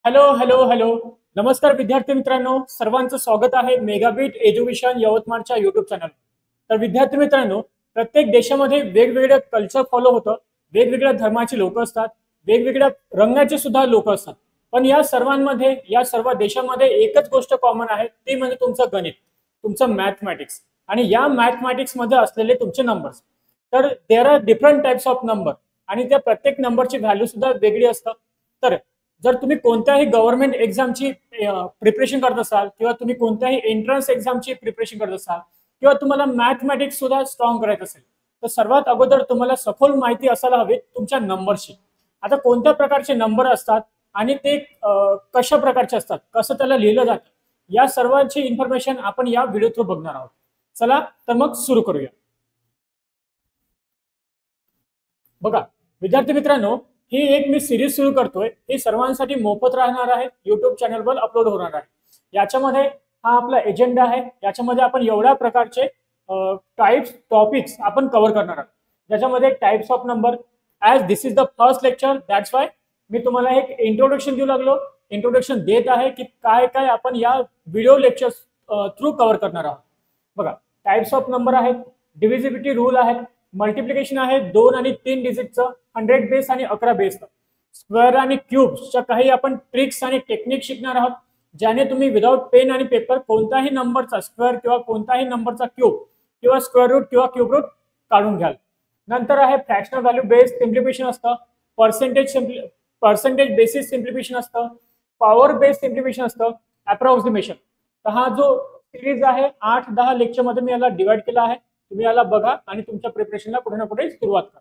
Hello hello hello. नमस्कार विद्यार्थी मित्रांनो, सर्वांचं स्वागत आहे मेगाबीट एज्युकेशन यवतमाळच्या युट्यूब चॅनल. तर विद्यार्थी मित्रांनो, प्रत्येक देशामध्ये वेगवेगळं कल्चर फॉलो होतं, वेगवेगळ्या धर्माची लोक असतात, वेगवेगळ्या रंगाचे सुद्धा लोक असतात. पण या सर्वांमध्ये, या सर्व देशामध्ये एकच गोष्ट कॉमन आहे, ती म्हणजे तुमचं गणित, तुमचं मॅथमॅटिक्स आणि या मॅथमॅटिक्स मध्ये असलेले तुमचे नंबर्स. तर there are different types of number आणि त्या प्रत्येक नंबरची व्हॅल्यू सुद्धा वेगळी असतं. तर जर तुम्ही कोणत्याही गव्हर्नमेंट एक्झामची प्रिपरेशन करत असाल किंवा तुम्ही कोणत्याही एंट्रन्स एक्झामची प्रिपरेशन करत असाल किंवा तुम्हाला मॅथमॅटिक्स सुद्धा स्ट्रॉंग करायचं असेल, तर सर्वात अगोदर तुम्हाला सखोल माहिती असायला हवी तुमच्या नंबरची. आता कोणत्या प्रकारचे नंबर असतात आणि ते कशा प्रकारचे असतात, कसं त्याला लिहिलं जातं, या सर्वांची इन्फॉर्मेशन आपण या व्हिडिओ थ्रू बघणार आहोत. चला तर मग सुरू करूया. बघा विद्यार्थी मित्रांनो, ही एक मी सिरीज सुरू करतोय, ही सर्वांसाठी मोफत राहणार आहे, युट्यूब चॅनलवर अपलोड होणार आहे. याच्यामध्ये हा आपला एजेंडा आहे. याच्यामध्ये आपण एवढ्या प्रकारचे टाइप्स टॉपिक्स आपण कव्हर करणार आहोत, ज्याच्यामध्ये types of number. As this is the first lecture, that's why मी तुम्हाला एक इंट्रोडक्शन देऊ लागलो, इंट्रोडक्शन देत आहे की काय काय आपण या व्हिडिओ लेक्चर थ्रू कव्हर करणार आहोत. बघा, टाइप्स ऑफ नंबर आहेत, डिव्हिजिबिलिटी रूल आहेत, मल्टिप्लिकेशन आहे 2 आणि 3 डिजिटचं, 100 बेस आणि 11 बेसचं, स्क्वेअर आणि क्यूब्सच्या काही आपण ट्रिक्स आणि टेक्निक शिकणार आहोत, ज्याने तुम्ही विदाउट पेन आणि पेपर कोणताही नंबरचा स्क्वेअर किंवा कोणताही नंबरचा क्यूब किंवा स्क्वेअर रूट किंवा क्यूब रूट काढून घ्याल. नंतर आहे फ्रॅक्शनल व्हॅल्यू बेस्ड सिम्प्लिफिकेशन असतं, पर्सेंटेज बेसिस सिम्प्लिफिकेशन असतं, पॉवर बेस्ड सिम्प्लिफिकेशन असतं, अप्रॉक्सिमेशन. तर हा जो सिरीज आहे 8-10 लेक्चर मध्ये मी याला डिवाइड केला आहे. तुम्ही याला बघा आणि तुमच्या प्रिपरेशनला कुठे ना कुठे सुरुवात करा.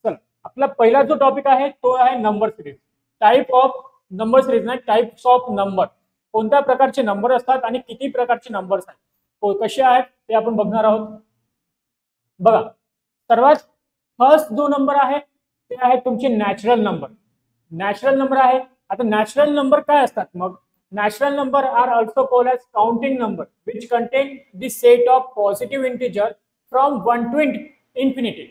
चला, आपला पहिला जो टॉपिक आहे तो आहे number series. Type of number series नाही, टाइप्स ऑफ नंबर. कोणत्या प्रकारचे नंबर असतात आणि किती प्रकारचे नंबर्स आहेत, कसे आहेत ते आपण बघणार आहोत. बघा, सर्वात फर्स्ट जो नंबर आहे ते आहे तुमचे नॅचरल नंबर. नॅचरल नंबर आहे. आता नॅचरल नंबर काय असतात मग? Natural number are also called as counting number, which contain the set of positive integer from 1 to infinity.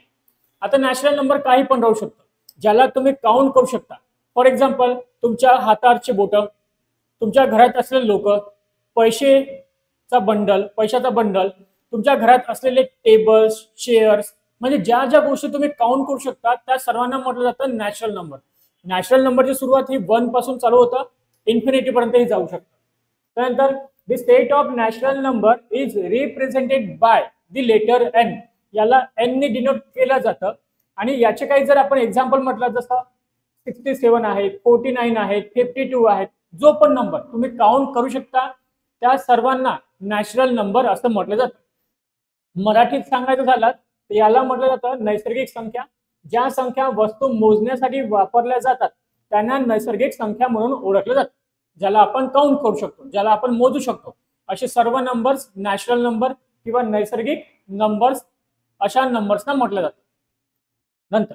आता नॅचरल नंबर काही पण राहू शकतो, ज्याला तुम्ही काउंट करू शकता. फॉर एक्झाम्पल, तुमच्या हाताचे बोट, तुमच्या घरात असलेले लोक, पैशाचा बंडल, तुमच्या घरात असलेले टेबल्स, चेअर्स, म्हणजे ज्या ज्या गोष्टी तुम्ही काउंट करू शकता त्या सर्वांना म्हटलं जातं नॅचरल नंबर. नॅचरल नंबरची सुरुवात ही 1 पासून चालू होतं, इन्फिनिटी पर्यंतही जाऊ शकतं. त्यानंतर the state of natural number is represented by the letter N. याला एन ने डिनोट केलं जातं आणि याचे काही जर आपण एक्झाम्पल म्हटलं, जसं 67 आहेत, 49 आहेत, 52 आहेत, जो पण नंबर तुम्ही काउंट करू शकता त्या सर्वांना नॅचरल नंबर असं म्हटलं जातं. मराठीत सांगायचं झालं तर याला म्हटलं जातं नैसर्गिक संख्या. ज्या संख्या वस्तू मोजण्यासाठी वापरल्या जातात त्यांना नैसर्गिक संख्या म्हणून ओळखलं जातं, ज्याला आपण काउंट करू शकतो, ज्याला आपण मोजू शकतो. असे सर्व नंबर्स नॅचरल नंबर किंवा नैसर्गिक नंबर्स अशा नंबर्सना म्हटलं जातं. नंतर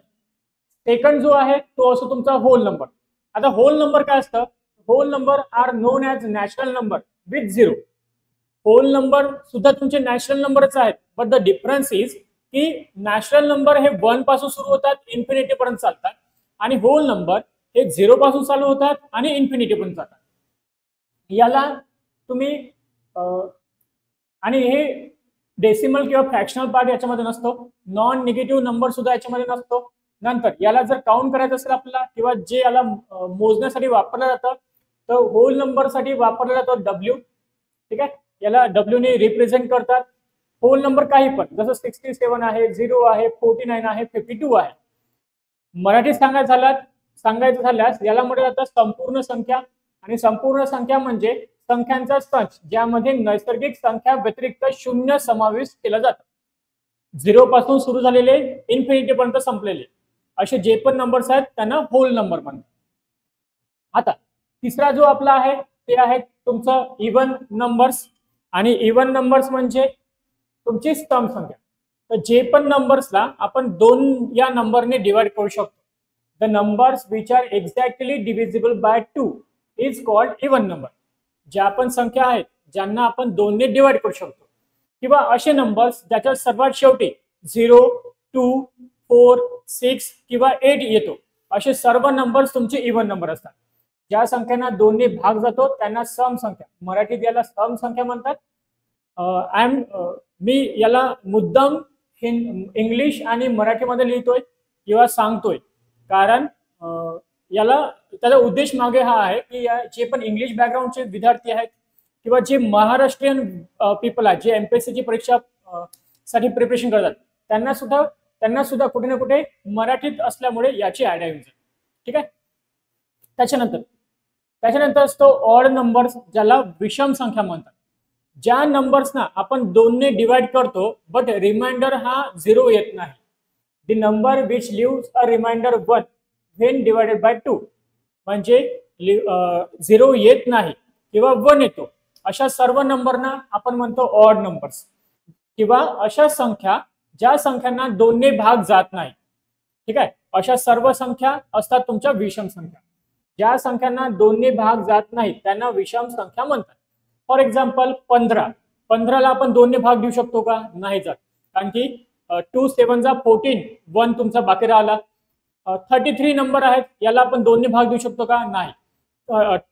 सेकंड जो आहे तो असतो तुमचा होल नंबर. आता होल नंबर काय असतं? Whole number are known as natural number with 0. Whole number सुद्धा तुमचे नॅचरल नंबरच आहेत, बट द डिफरन्स इज की नॅचरल नंबर हे 1 पासून सुरू होतात, इन्फिनिटी पर्यंत चालतात, आणि होल नंबर हे 0 पासून चालू होतात आणि इन्फिनिटी पर्यंत जातात. याला तुम्ही आणि हे डेसिमल किंवा फ्रॅक्शनल पार्ट याच्यामध्ये नसतो, नॉन निगेटिव्ह नंबर सुद्धा याच्यामध्ये नसतो. नंतर याला जर काउंट करायचं असेल आपल्याला किंवा जे याला मोजण्यासाठी वापरलं जातं, तर होल नंबर साठी वापरला जातो डब्ल्यू. ठीक आहे, याला डब्ल्यू ने रिप्रेझेंट करतात. होल नंबर काही पण, जसं 67 आहे, 0 आहे, 49 आहे, 52 आहे. मराठीत सांगायचं झाल्यास याला म्हटलं जातं संपूर्ण संख्या. आणि संपूर्ण संख्या म्हणजे संख्यांचा संच ज्यामध्ये नैसर्गिक संख्या व्यतिरिक्त 0 समाविष्ट केला जातो. 0 पासून सुरू झालेले इन्फिनिटी पर्यंत संपलेले असे जे पण नंबर्स आहेत त्यांना होल नंबर म्हणतात. आता तिसरा जो आपला आहे ते आहे तुमचं इव्हन नंबर्स. आणि इव्हन नंबर्स म्हणजे तुमची स्तंभ संख्या. तर जे पण नंबर्सला आपण 2 या नंबरने डिवाइड करू शकतो. The numbers which are exactly divisible by 2 is called even number. ज्या पण संख्या आहेत ज्यांना आपण 2 ने डिवाइड करू शकतो, किंवा असे नंबर्स ज्याच्या सर्वात शेवटी 0, 2, 4, 6 किंवा 8 येतो, असे सर्व नंबर्स तुमचे इव्हन नंबर असतात. ज्या संख्यांना 2 ने भाग जातो त्यांना सम संख्या, मराठीत याला सम संख्या म्हणतात. मी याला मुद्दाम इंग्लिश आणि मराठीमध्ये लिहितोय किंवा सांगतोय, कारण याला त्याचा उद्देश मागे हा आहे की जे पण इंग्लिश बॅकग्राऊंडचे विद्यार्थी आहेत किंवा जे महाराष्ट्रीयन पीपल आहेत, जे एमपीएससीची परीक्षा साठी प्रिपरेशन करतात, त्यांना सुद्धा कुठे ना कुठे मराठीत असल्यामुळे याची आयडिया येईल. ठीक आहे. त्याच्यानंतर असतो ऑड नंबर्स, ज्याला विषम संख्या म्हणतात. ज्या नंबर्सना आपण 2 ने डिवाइड करतो बट रिमाइंडर हा 0 येत नाही. The number which leaves a remainder 1 when divided by 2, म्हणजे 0 येत नाही किंवा 1 येतो, अशा सर्व नंबरना आपण म्हणतो ऑड नंबर्स, किंवा अशा संख्या ज्या संख्यांना 2 ने भाग जात नाही. ठीक आहे. अशा सर्व संख्या असतात तुमच्या विषम संख्या. ज्या संख्यांना 2 ने भाग जात नाही त्यांना विषम संख्या म्हणतात. फॉर एक्झाम्पल 15ला आपण 2 ने भाग देऊ शकतो का? नाही जात, कारण की 2 7 जा 14, 1 तुमचा बाकी राहिला. 33 नंबर आहेत, याला आपण 2 ने भाग देऊ शकतो का? नाही.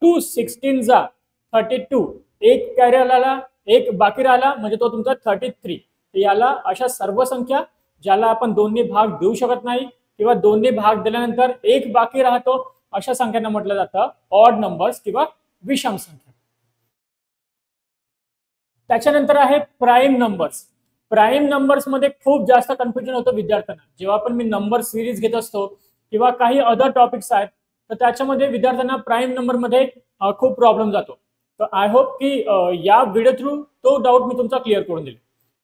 2 16 जा 32, एक कॅरी आला, एक बाकी राहिला, म्हणजे तो तुमचा 33. याला अशा सर्व संख्या ज्याला आपण 2 ने भाग देऊ शकत नाही किंवा 2 ने भाग दिल्यानंतर एक बाकी राहतो, अशा संख्यांना म्हटलं जातं ऑड नंबर्स किंवा विषम संख्या. त्याच्यानंतर आहे प्राईम नंबर्स. प्राईम नंबर्स मध्ये खूप जास्त कन्फ्युजन होतं विद्यार्थ्यांना. जेव्हा पण मी नंबर सिरीज घेत असतो किंवा काही अदर टॉपिक्स आहेत, तर त्याच्यामध्ये विद्यार्थ्यांना प्राईम नंबर मध्ये खूप प्रॉब्लेम जातो. तर आय होप की या व्हिडिओ थ्रू तो डाऊट मी तुमचा क्लिअर करून देईल.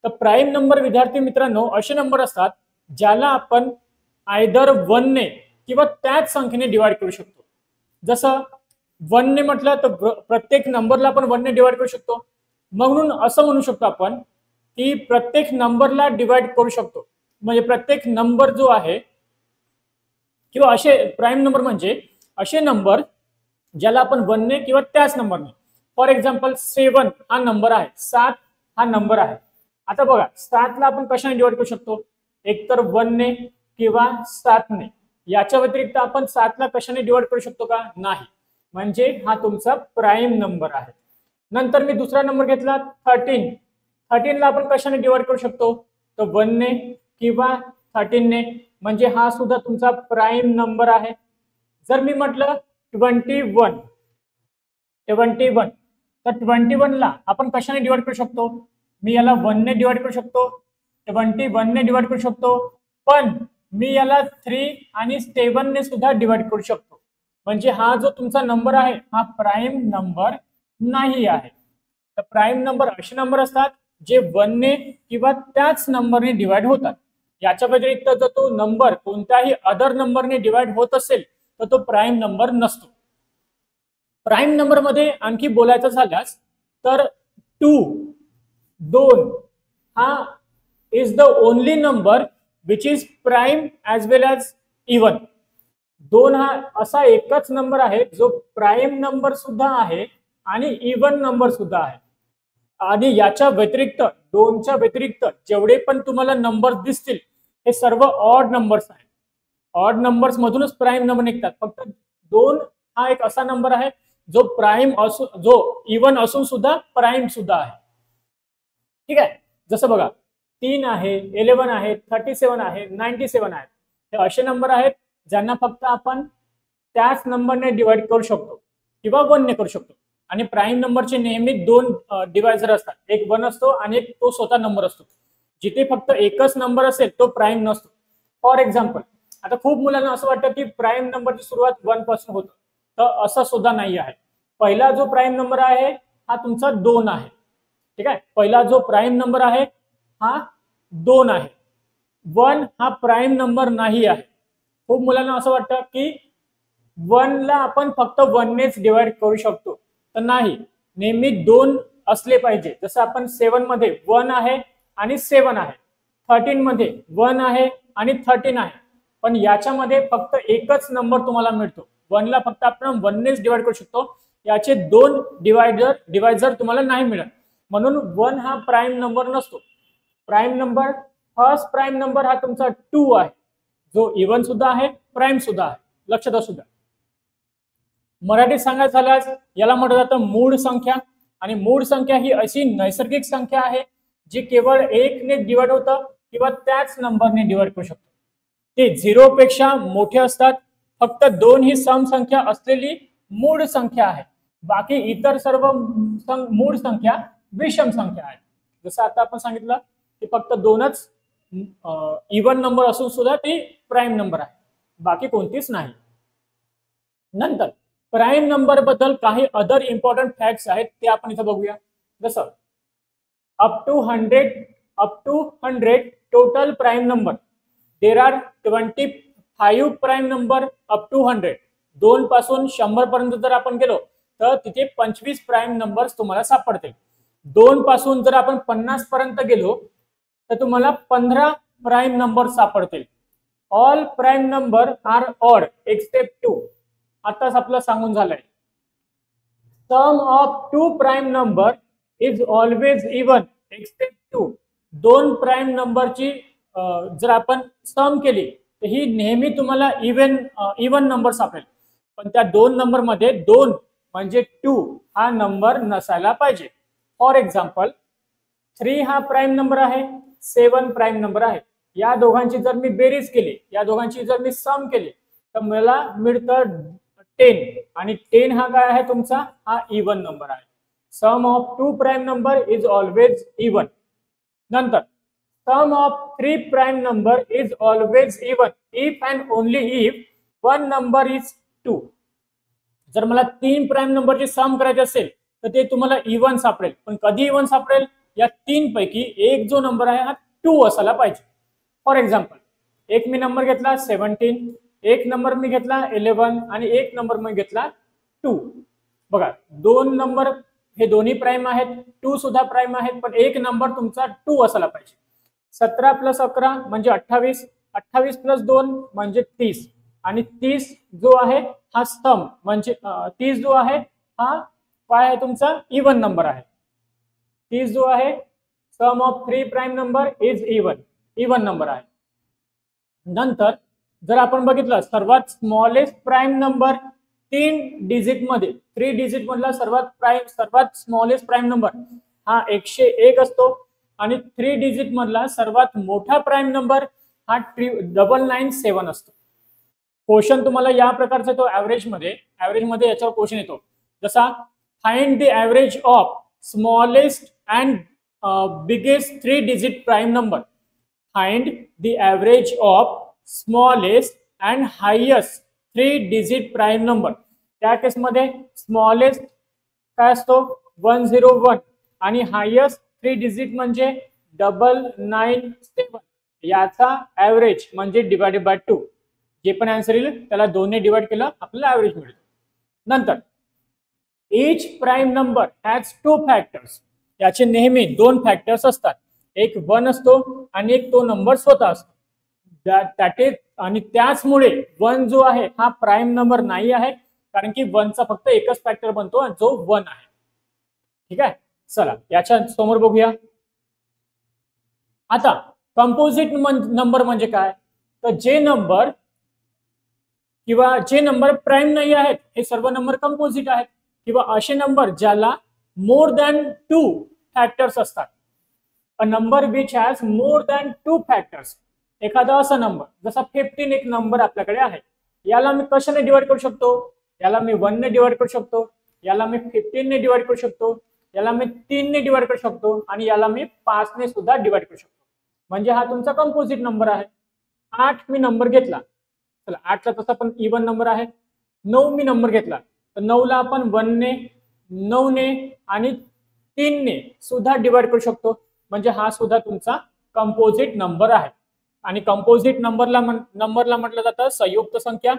तर प्राईम नंबर विद्यार्थी मित्रांनो असे नंबर असतात ज्याला आपण आयदर 1 ने किंवा त्याच संख्येने डिवाइड करू शकतो. जसं 1 ने म्हटलं तर प्रत्येक नंबरला आपण 1 ने डिवाइड करू शकतो. म्हणून असं म्हणू शकतो आपण की प्रत्येक नंबरला डिवाइड करू शकतो. म्हणजे प्रत्येक नंबर जो आहे, किंवा असे प्राईम नंबर म्हणजे असे नंबर ज्याला आपण 1 ने किंवा त्याच नंबरने. फॉर एक्झाम्पल 7 हा नंबर आहे, 7 हा नंबर आहे. आता बघा 7ला आपण कशाने डिवाइड करू शकतो? एक तर 1 ने किंवा 7 ने. याच्या व्यतिरिक्त आपण 7ला कशाने डिवाइड करू शकतो का? नाही. म्हणजे हा तुमचा प्राईम नंबर आहे. नंतर मी दुसरा नंबर घेतला 13. 13ला आपण कशाने डिवाइड करू शकतो? तर 1 ने किंवा 13 ने, म्हणजे हा सुद्धा तुमचा प्राईम नंबर आहे. जर मी म्हटलं 21, तर 21ला आपण कशाने डिवाइड करू शकतो? मी याला 1 ने डिवाइड करू शकतो, 21 ने डिवाइड करू शकतो, पण मी याला 3 आणि 7 ने सुद्धा डिवाइड करू शकतो. म्हणजे हा जो तुमचा नंबर आहे हा प्राईम नंबर नाही आहे. तर प्राईम नंबर असे नंबर असतात जे 1 ने किंवा त्याच नंबरने डिवाइड होतात. याच्या व्यतिरिक्त जर तो नंबर कोणत्याही अदर नंबरने डिवाइड होत असेल तर तो प्राईम नंबर नसतो. प्राईम नंबर मध्ये आणखी बोलायचं झाल्यास तर 2 हा is the only number which is prime as well as even. 2 हा असा एकच नंबर आहे जो प्राईम नंबर सुद्धा आहे आणि इवन नंबर सुद्धा आहे. आणि याच्या व्यतिरिक्त 2च्या व्यतिरिक्त जेवढे पण तुम्हाला नंबर दिसतील हे सर्व ऑड नंबर्स आहेत. ऑड नंबर्स मधूनच प्राईम नंबर निघतात. फक्त 2 हा एक असा नंबर आहे जो प्राईम असून, जो इवन असून सुद्धा प्राईम सुद्धा आहे. ठीक आहे. जसं बघा 3 आहे, 11 आहे, 37 आहे, 97 आहे. हे असे नंबर आहेत ज्यांना फक्त आपण त्याच नंबरने डिवाइड करू शकतो किंवा 1 ने करू शकतो. आणि प्राईम नंबरचे नेहमी 2 डिवायझर असतात, एक 1 असतो आणि एक तो स्वतः नंबर असतो. जिथे फक्त एकच नंबर असेल तो प्राईम नसतो. फॉर एक्झाम्पल आता खूप मुलांना असं वाटतं की प्राईम नंबरची सुरुवात 1 पासून होतं, तर असं सुद्धा नाही आहे. पहिला जो प्राईम नंबर आहे हा तुमचा 2 आहे. ठीक आहे. पहिला जो प्राईम नंबर आहे हा 2 आहे. 1 हा प्राईम नंबर नाही आहे. खूप मुलांना असं वाटतं की 1ला आपण फक्त 1 नेच डिवाइड करू शकतो, तर नाही, नेहमी 2 असले पाहिजे. जसं आपण 7 मध्ये 1 आहे आणि 7 आहे, 13 मध्ये 1 आहे आणि 13 आहे, पण याच्यामध्ये फक्त एकच नंबर तुम्हाला मिळतो. 1ला फक्त आपण 1 नेच डिवाइड करू शकतो, याचे 2 डिवायझर तुम्हाला नाही मिळत. म्हणून 1 हा प्राईम नंबर नसतो. Prime number, first prime number हा तुमचा 2 आहे, जो इवन सुद्धा आहे, प्राईम सुद्धा आहे. लक्षात असू द्या. मराठीत सांगायचं झाल्यास याला म्हटलं जातं मूळ संख्या. आणि मूळ संख्या ही अशी नैसर्गिक संख्या आहे जी केवळ 1 ने डिवाइड होतं किंवा त्याच नंबरने डिवाइड करू शकतो. ते 0 पेक्षा मोठे असतात. फक्त 2 ही सम संख्या असलेली मूळ संख्या आहे. बाकी इतर सर्व मूळ संख्या विषम संख्या आहेत. जसं आता आपण सांगितलं की फक्त 2च इव्हन नंबर असून सुद्धा ती प्राईम नंबर आहे, बाकी कोणतीच नाही. नंतर प्राईम नंबर बद्दल काही अदर इम्पॉर्टंट फॅक्ट्स आहेत ते आपण इथे बघूया. जसं up to 100 total prime number. There are 25 prime number up to 100. 2 पासून 100 पर्यंत जर आपण गेलो तर तिथे 25 प्राईम नंबर्स तुम्हाला सापडतील. 2 पासून जर आपण 50 पर्यंत गेलो तर तुम्हाला 15 प्राईम नंबर सापडतील. All prime number are odd except 2. आताच आपलं सांगून झालंय. Sum of 2 prime number is always even except 2. 2 prime नंबरची जर आपण सम केली तर ही नेहमी तुम्हाला इवन नंबर सापडेल. पण त्या 2 नंबर मध्ये 2 म्हणजे 2 हा नंबर नसायला पाहिजे. फॉर एक्झाम्पल 3 हा प्राईम नंबर आहे, 7 प्राईम नंबर आहे. या दोघांची जर मी बेरीज केली, या दोघांची जर मी सम केली तर मला मिळतं 10. आणि 10 हा काय आहे तुमचा, हा इवन नंबर आहे. Sum of 2 prime number is always even. नंतर sum of 3 prime number is always even if and only if one number is 2. जर मला 3 प्राईम नंबरची सम करायची असेल तर ते तुम्हाला इवन सापडेल. पण कधी इवन सापडेल, या 3 पैकी एक जो नंबर आहे हा 2 असायला पाहिजे. फॉर एक्झाम्पल एक मी नंबर घेतला 17, एक नंबर मी घेतला 11 आणि एक नंबर मी घेतला 2. बघा 2 नंबर हे दोन्ही प्राईम आहेत, 2 सुद्धा प्राईम आहेत, पण एक नंबर तुमचा 2 असायला पाहिजे. 17 + 11 म्हणजे 28, 28 + 2 म्हणजे 30. आणि 30 जो आहे हा सम म्हणजे 30 जो आहे हा काय आहे तुमचा इवन नंबर आहे. 30 जो आहे sum of 3 prime number is even number आहे. नंतर जर आपण बघितलं सर्वात स्मॉलेस्ट प्राईम नंबर 3 डिजिट मध्ये, 3 डिजिट मधला सर्वात स्मॉलेस्ट प्राईम नंबर हा 101 असतो. आणि 3 डिजिट मधला सर्वात मोठा प्राईम नंबर हा 997 असतो. क्वेश्चन तुम्हाला या प्रकारचा तो ऍव्हरेज मध्ये याच्यावर क्वेश्चन येतो. जसा find the average of smallest and biggest 3 digit prime number. Find the average of smallest and highest 3 digit prime number. त्या केसमध्ये स्मॉलेस्ट काय असतो 101 आणि हायेस्ट 3 डिजिट म्हणजे 997. याचा ऍव्हरेज म्हणजे डिवाइडेड बाय 2. जे पण आन्सर येईल त्याला 2 ने डिवाइड केलं आपल्याला ऍव्हरेज मिळतो. नंतर each prime number has 2 factors. याचे नेहमी 2 फॅक्टर्स असतात. एक 1 असतो आणि एक तो नंबर स्वतः असतो. आणि त्याचमुळे 1 जो आहे हा प्राईम नंबर नाही आहे, कारण की 1 चा फक्त एकच फॅक्टर बनतो जो 1 आहे. ठीक आहे, चला याच्या समोर बघूया. आता कंपोजिट नंबर म्हणजे काय, तर जे नंबर प्राईम नाही आहेत हे सर्व नंबर कंपोजिट आहेत. किंवा असे नंबर ज्याला मोर दॅन 2 फॅक्टर्स असतात. A number which has more than 2 factors. एखादा असा नंबर जसा 15 एक नंबर आपल्याकडे आहे, याला मी कशाने डिवाइड करू शकतो, याला मी 1 ने डिवाइड करू शकतो, याला मी 15 ने डिवाइड करू शकतो, याला मी 3 ने डिवाइड करू शकतो आणि याला मी 5 ने सुद्धा डिवाइड करू शकतो. म्हणजे हा तुमचा कंपोजिट नंबर आहे. 8 मी नंबर घेतला, चला 8 ला तसा पण इवन नंबर आहे. 9 मी नंबर घेतला तर 9 ला आपण 1 ने, 9 ने आणि 3 ने सुद्धा डिवाइड करू शकतो. म्हणजे हा सुद्धा तुमचा कंपोजिट नंबर आहे. आणि कंपोजिट नंबरला म्हटलं जातं संयुक्त संख्या.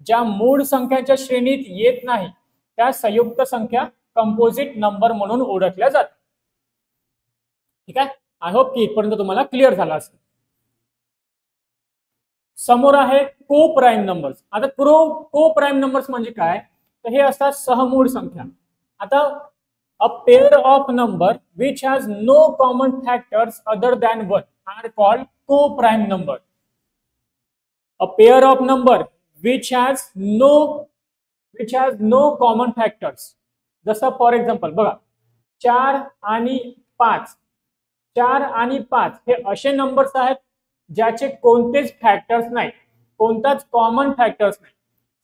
ज्या मूळ संख्याच्या श्रेणीत येत नाही त्या संयुक्त संख्या कंपोजिट नंबर म्हणून ओळखल्या जातात. ठीक आहे, आय होप की इथपर्यंत तुम्हाला क्लिअर झाला असेल. समोर आहे को प्राईम नंबर्स. आता को प्राईम नंबर्स म्हणजे काय, तर हे असतात सहमूळ संख्या. आता a pair of number which has no common factors other than 1 are called coprime number. A pair of number which has no which has no common factors. जसं फॉर एक्झाम्पल बघा, 4 आणि 5, 4 आणि 5 हे असे नंबर्स आहेत ज्याचे कोणतेच factors नाही, कोणताच कॉमन फॅक्टर्स नाही.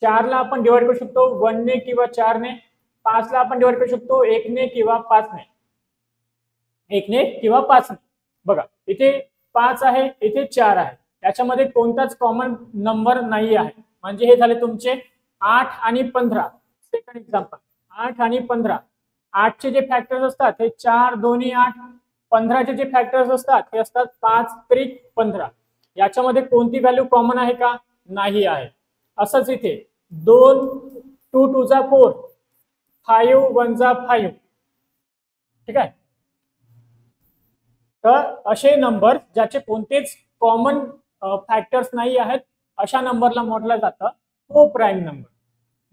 4 ला आपण डिवाइड करू शकतो 1 ने किंवा 4 ने. 5 ला आपण डिवाइड करू शकतो 1 ने किंवा 5 ने, 1 ने किंवा 5 ने. बघा, इथे 5 आहे, इथे 4 आहे, याच्यामध्ये कोणताच कॉमन नंबर नाही आहे. म्हणजे हे झाले तुमचे 8 आणि 15. सेकंड एक्झाम्पल, 8 आणि 15. 8 चे जे फॅक्टर्स असतात हे 4 दोन्ही 8. 15 चे जे फॅक्टर्स असतात हे असतात 5 त्रिक 15. याच्यामध्ये कोणती व्हॅल्यू कॉमन आहे का? नाही आहे. असंच इथे 2 2 2 जा 4, 5 1 जा 5. ठीक आहे. तर असे नंबर ज्याचे कोणतेच कॉमन फॅक्टर्स नाही आहेत अशा नंबरला म्हटलं जातं को प्राईम नंबर.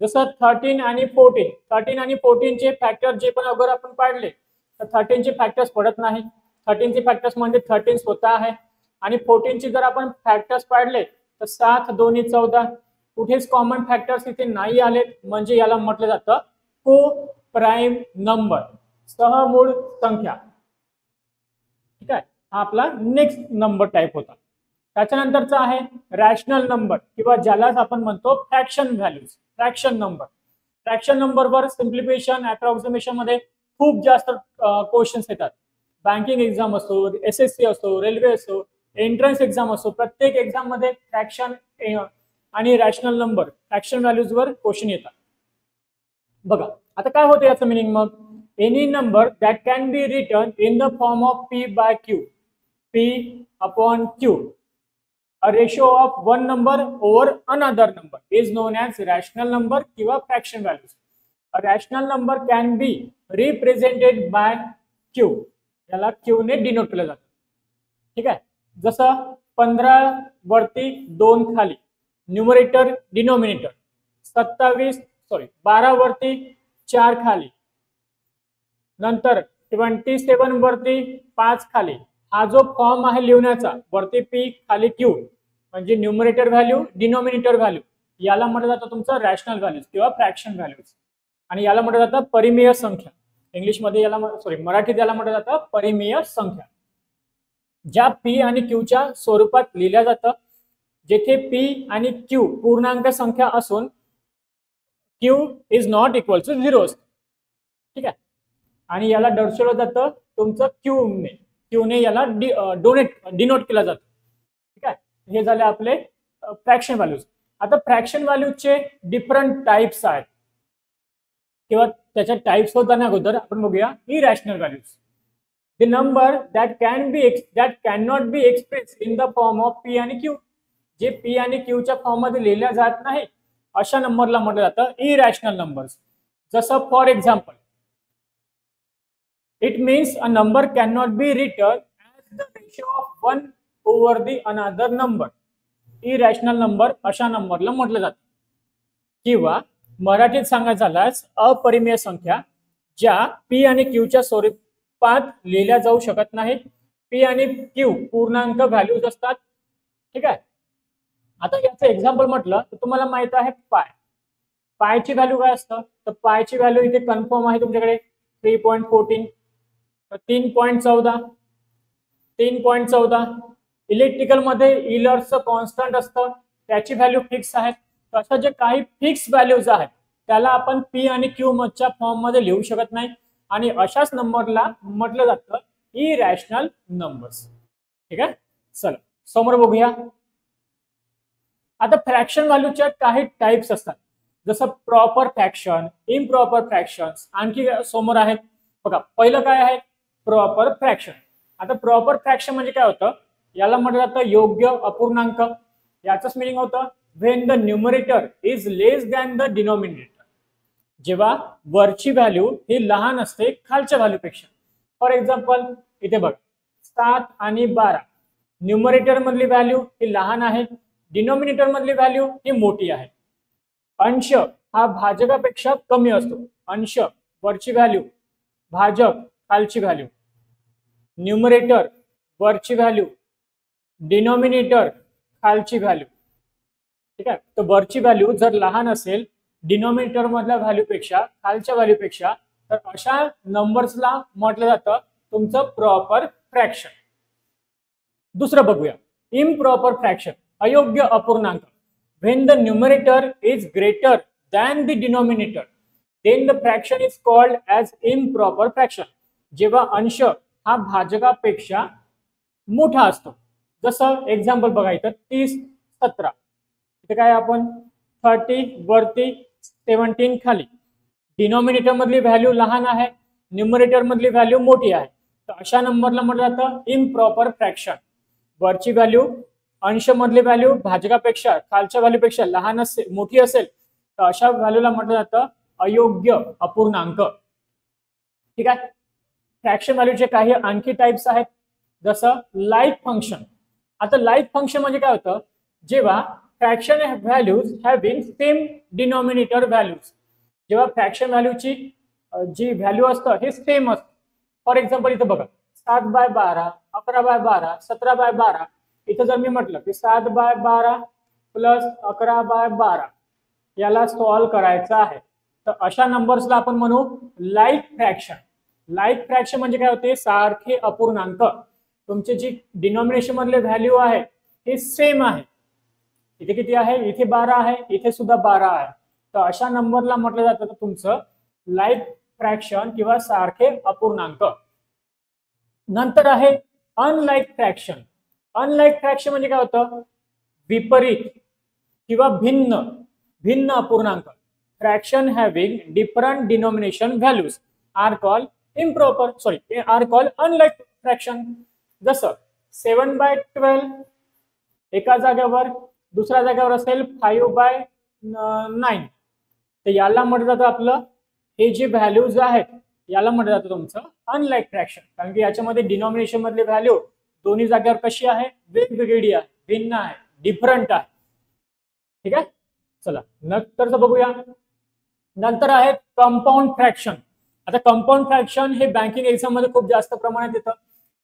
जसं 13 आणि 14, 13 आणि 14 चे फॅक्टर जे पण अगर आपण पाडले तर 13 चे फॅक्टर्स पडत नाही. 13 चे फॅक्टर्स म्हणजे 13 स्वतः आहे. आणि 14 चे जर आपण फॅक्टर्स पाडले तर 7 दोन्ही 14. कुठेच कॉमन फॅक्टर्स इथे नाही आले, म्हणजे याला म्हटलं जातं को प्राईम नंबर, सहमूळ संख्या. ठीक आहे. हा आपला नेक्स्ट नंबर टाइप होता. त्याच्यानंतरचा आहे रॅशनल नंबर किंवा ज्यालाच आपण म्हणतो fraction values. Fraction number, fraction नंबरवर सिम्प्लिफिकेशन अप्रॉक्सिमेशन मध्ये खूप जास्त क्वेश्चन्स येतात. बँकिंग एक्झाम असो, SSC असो, रेल्वे असो, एंट्रन्स एक्झाम असो, प्रत्येक एक्झाम मध्ये फ्रॅक्शन आणि रॅशनल नंबर, फ्रॅक्शन व्हॅल्यूजवर क्वेश्चन येतात. बघा आता काय होतं याचं मिनिंग मग, any number that can be return in the form of P by Q, P upon Q, a ratio of one number over another number is known as rational number किंवा fraction values. A rational number can be represented by Q, याला Q ने denote केलं जातं. ठीक आहे. जसं 15 वरती 2 खाली, न्यूमरेटर डिनोमिनेटर. 12 वरती 4 खाली, नंतर 27 वरती 5 खाली. हा जो फॉर्म आहे लिहिण्याचा, वरती P खाली Q, म्हणजे न्यूमरेटर व्हॅल्यू डिनोमिनेटर व्हॅल्यू, याला म्हटलं जातं तुमचं रॅशनल व्हॅल्यूज किंवा फ्रॅक्शन व्हॅल्यूज. आणि याला म्हटलं जातं परिमेय संख्या. इंग्लिशमध्ये याला मराठीत याला म्हटलं जातं परिमेय संख्या, ज्या P आणि Q च्या स्वरूपात लिहिल्या जातं. जेथे P आणि Q पूर्णांक संख्या असून Q is not equal to 0 असतं. ठीक आहे. आणि याला दर्शवलं जातं तुमचं Q ने याला डिनोट केलं जातं. ठीक आहे. हे झाले आपले फ्रॅक्शन व्हॅल्यूज. आता फ्रॅक्शन व्हॅल्यूजचे डिफरंट टाइप्स आहेत किंवा त्याच्या टाइप्स होताना अगोदर आपण बघूया irrational values. The number that can not be express in the form of P आणि Q, जे P आणि Q च्या फॉर्म मध्ये लिहिल्या जात नाही अशा नंबरला म्हटलं जातं इरॅशनल नंबर्स. जसं for example, it means a number can not be return as the ratio of 1 over the another number. Irrational number अशा नंबरला म्हटलं जातं. किंवा मराठीत सांगायचं झाल्यास अपरिमेय संख्या ज्या P आणि Q च्या स्वरूपात लिहिल्या जाऊ शकत नाही. P आणि Q पूर्णांक व्हॅल्यूज असतात. ठीक आहे. आता याचं एक्झाम्पल म्हटलं तर तुम्हाला माहित आहे पाय. पायची व्हॅल्यू काय असतं, तर पायची व्हॅल्यू इथे कन्फर्म आहे तुमच्याकडे 3.14, 3.14, 3.14. इलेक्ट्रिकल मध्ये इलर्सचं कॉन्स्टंट असतं, त्याची व्हॅल्यू फिक्स आहे. तसं जे काही फिक्स व्हॅल्यूज आहेत त्याला आपण P आणि Q च्या फॉर्म मध्ये लिहू शकत नाही, आणि अशाच नंबरला म्हटलं जातं इरॅशनल नंबर्स. ठीक आहे. चला समोर बघूया. आता फ्रॅक्शन व्हॅल्यूच्या काही टाइप्स असतात, जसं प्रॉपर फ्रॅक्शन, इम्प्रॉपर फ्रॅक्शन्स, आणखी समोर आहेत. बघा पहिलं काय आहे, प्रॉपर फ्रॅक्शन. आता प्रॉपर फ्रॅक्शन म्हणजे काय होतं, याला म्हटलं जातं योग्य अपूर्णांक. याचंच मिनिंग होतं when the numerator is less than the denominator, जेव्हा वरची व्हॅल्यू ही लहान असते खालच्या व्हॅल्यूपेक्षा. फॉर एक्झाम्पल इथे बघ 7 आणि 12, न्यूमरेटर मधली व्हॅल्यू ही लहान आहे, डिनोमिनेटर मधली व्हॅल्यू ही मोठी आहे. अंश हा भाजकापेक्षा कमी असतो. अंश वरची व्हॅल्यू, भाजक खालची व्हॅल्यू. न्यूमरेटर वरची व्हॅल्यू, डिनोमिनेटर खालची व्हॅल्यू. ठीक आहे. तर वरची व्हॅल्यू जर लहान असेल, डिनॉमिनेटर मधल्या व्हॅल्यूपेक्षा खालच्या व्हॅल्यूपेक्षा, तर अशा नंबर्सला म्हटलं जातं तुमचं प्रॉपर फ्रॅक्शन. दुसरं बघूया, इम्प्रॉपर फ्रॅक्शन, अयोग्य अपूर्णांक. When the numerator is greater than the denominator then the fraction is called as improper fraction. जेव्हा अंश हा भाजकापेक्षा मोठा असतो. जसं एक्झाम्पल बघायचं 30-17, इथे काय आपण 30 वरती 17 खाली, डिनॉमिनेटर मधली व्हॅल्यू लहान आहे, न्यूमरेटर मधली व्हॅल्यू मोठी आहे, तर अशा नंबरला म्हटलं जातं इम्प्रॉपर फ्रॅक्शन. वरची व्हॅल्यू अंश मधली व्हॅल्यू भाजकापेक्षा खालच्या व्हॅल्यूपेक्षा लहान असेल, मोठी असेल, तर अशा व्हॅल्यूला म्हटलं जातं अयोग्य अपूर्णांक. ठीक आहे. फ्रॅक्शन व्हॅल्यूचे काही आणखी टाइप्स आहेत, जसं लाईक फंक्शन. आता लाईक फंक्शन म्हणजे काय होतं, जेव्हा fraction values having same denominator values, जेव्हा फ्रॅक्शन व्हॅल्यूची जी व्हॅल्यू असतं हे सेम असतं. फॉर एक्झाम्पल इथं बघा 7/12, 11/12, 17/12. इथं जर मी म्हटलं की 7/12 प्लस 11/12 याला सॉल्व्ह करायचं आहे, तर अशा नंबर्सला आपण म्हणू लाईक फ्रॅक्शन. लाईक फ्रॅक्शन म्हणजे काय होते, सारखे अपूर्णांक, तुमचे जी डिनॉमिनेशन मधले व्हॅल्यू आहे हे सेम आहे. इथे किती आहे, इथे 12 आहे, इथे सुद्धा 12 आहे, तर अशा नंबरला म्हटलं जातं तुमचं लाईक फ्रॅक्शन किंवा सारखे अपूर्णांक. नंतर आहे अनलाईक फ्रॅक्शन. अनलाईक फ्रॅक्शन म्हणजे काय होतं, विपरीत किंवा भिन्न अपूर्णांक. Fraction having different denomination values are called unlike fraction. जसं 7/12 एका जागेवर, दुसऱ्या जागेवर असेल 5/9, तर याला म्हटलं जातं आपलं, हे जे व्हॅल्यूज आहेत याला म्हटलं जातं तुमचं अनलाईक फ्रॅक्शन. कारण की याच्यामध्ये डिनॉमिनेशन मधली व्हॅल्यू दोन्ही जागेवर कशी आहे, वेगवेगळी आहे, भिन्न आहे, डिफरंट आहे. ठीक आहे. चला नंतरच बघूया. नंतर आहे कंपाऊंड फ्रॅक्शन. आता कंपाऊंड फ्रॅक्शन हे बँकिंग एक्झाम मध्ये खूप जास्त प्रमाणात येतं.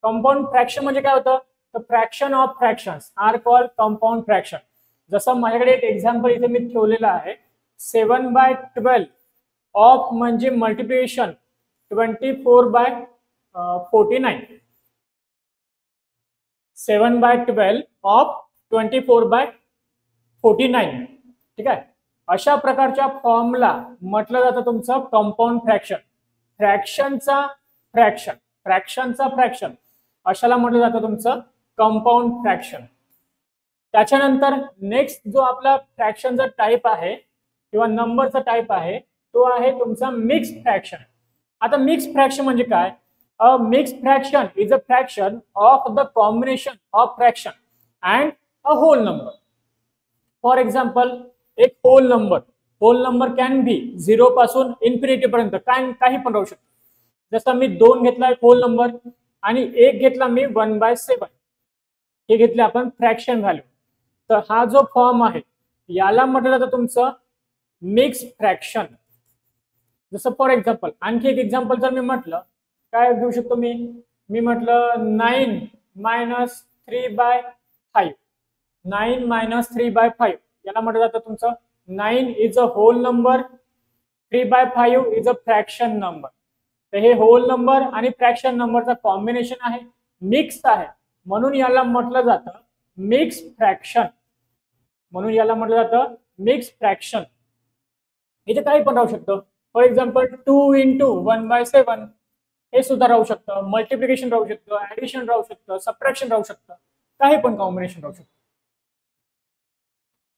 कंपाऊंड फ्रॅक्शन म्हणजे काय होतं, तर fraction of fractions are called compound fraction. जसं माझ्याकडे एक एक्झाम्पल इथे मी ठेवलेलं आहे, 7/12 ऑफ म्हणजे मल्टिप्लिकेशन 24/49. 7/12 ऑफ 24/49. ठीक आहे. अशा प्रकारच्या फॉर्मला म्हटलं जातं तुमचं कंपाऊंड फ्रॅक्शन. फ्रॅक्शनचा फ्रॅक्शन अशाला म्हटलं जातं तुमचं कंपाऊंड फ्रॅक्शन. त्याच्यानंतर नेक्स्ट जो आपला फ्रॅक्शनचा टाइप आहे किंवा नंबरचा टाइप आहे तो आहे तुमचा मिक्स फ्रॅक्शन. आता मिक्स फ्रॅक्शन म्हणजे काय, अ mix fraction is a fraction of the combination of fraction and a whole number. For example एक होल नंबर कॅन बी 0 पासून इन्फिनिटी पर्यंत काही पण राहू शकतो. जसं मी 2 घेतला एक होल नंबर आणि 1 घेतला मी 1/7, हे घेतले आपण फ्रॅक्शन व्हॅल्यू. तर हा जो फॉर्म आहे याला म्हटलं जातं तुमचं मिक्स फ्रॅक्शन. जसं फॉर एक्झाम्पल आणखी एक एक्झाम्पल जर मी म्हटलं, काय घेऊ शकतो मी म्हटलं 9 - 3/5. 9 - 3/5 याला म्हटलं जातं तुमचं 9 is a whole number, 3/5 is a fraction number. तर हे होल नंबर आणि फ्रॅक्शन नंबरचा कॉम्बिनेशन आहे, मिक्स आहे, म्हणून याला म्हटलं जातं मिक्स फ्रॅक्शन. इथे काही पण राहू शकतं. फॉर एक्झाम्पल 2 × 1/7 हे सुद्धा राहू शकतं, मल्टिप्लिकेशन राहू शकतं, ऍडिशन राहू शकतं, सबट्रॅक्शन राहू शकतं, काही पण कॉम्बिनेशन राहू शकतं.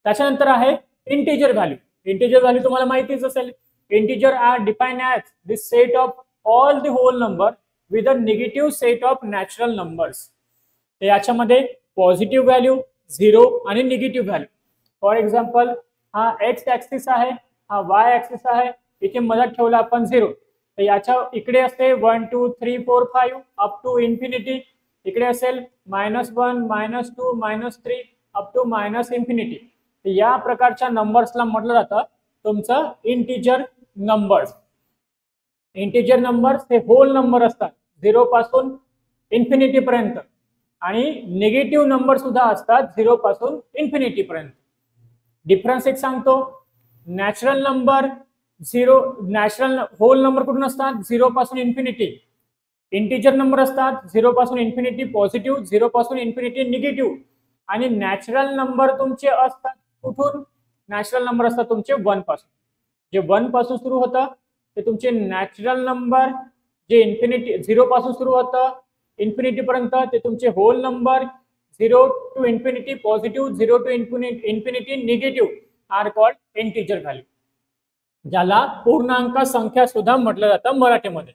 त्याच्यानंतर आहे इंटिजर व्हॅल्यू. इंटिजर व्हॅल्यू तुम्हाला माहितीच असेल. Integer are defined as the set of all the whole number with a negative set of natural numbers. तर याच्यामध्ये पॉझिटिव्ह व्हॅल्यू 0 आणि निगेटिव्ह व्हॅल्यू. फॉर एक्झाम्पल हा एक्स ऍक्सिस आहे, हा वाय ऍक्सिस आहे, इथे मधात ठेवला आपण 0. तर याच्या इकडे असते 1 2 3 4 5 अप टू इन्फिनिटी. इकडे असेल -1 -2 -3 अप टू -इन्फिनिटी. तर या प्रकारच्या नंबर्सला म्हटलं जातं तुमचं इंटिजर नंबर्स. इंटिजर नंबर्स हे होल नंबर असतात 0 पासून इन्फिनिटी पर्यंत, आणि निगेटिव्ह नंबर सुद्धा असतात 0 पासून इन्फिनिटी पर्यंत. डिफरन्स एक सांगतो, natural number zero, natural whole number कुठून असतात? 0 पासून इन्फिनिटी. इंटिजर नंबर असतात 0 पासून इन्फिनिटी पॉझिटिव्ह, 0 पासून इन्फिनिटी निगेटिव्ह. आणि नॅचरल नंबर तुमचे असतात कुठून? नॅचरल नंबर असतात तुमचे 1 पासून. जे 1 पासून सुरू होतं ते तुमचे नॅचरल नंबर, जे इन्फिनिटी 0 पासून सुरू होतं इन्फिनिटी पर्यंत ते तुमचे whole number, 0 to infinity positive, 0 to infinity negative are called integer value, ज्याला पूर्णांक संख्या सुद्धा म्हटलं जातं मराठीमध्ये.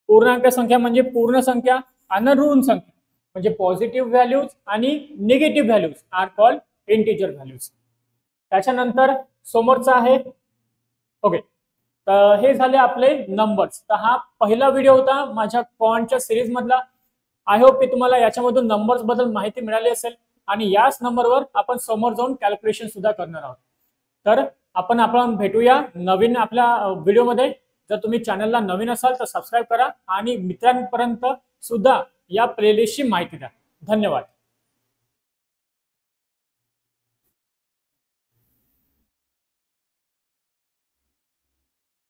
पूर्णांक संख्या म्हणजे पूर्ण संख्या आणि ऋण संख्या, म्हणजे पॉझिटिव्ह व्हॅल्यूज आणि negative values are called integer values. त्याच्यानंतर समोरचा आहे ओके. तर हे झाले आपले नंबर्स. तर हा पहिला व्हिडिओ होता माझ्या क्वांटच्या सिरीज मधला. आय होप की तुम्हाला याच्यामधून नंबर्स बद्दल माहिती मिळाली असेल आणि याच नंबरवर आपण समोर जाऊन कॅल्क्युलेशन सुद्धा करणार आहोत. तर आपण भेटूया नवीन आपल्या व्हिडिओमध्ये. जर तुम्ही चॅनलला नवीन असाल तर सबस्क्राईब करा आणि मित्रांपर्यंत सुद्धा या प्लेलिस्टची माहिती द्या. धन्यवाद.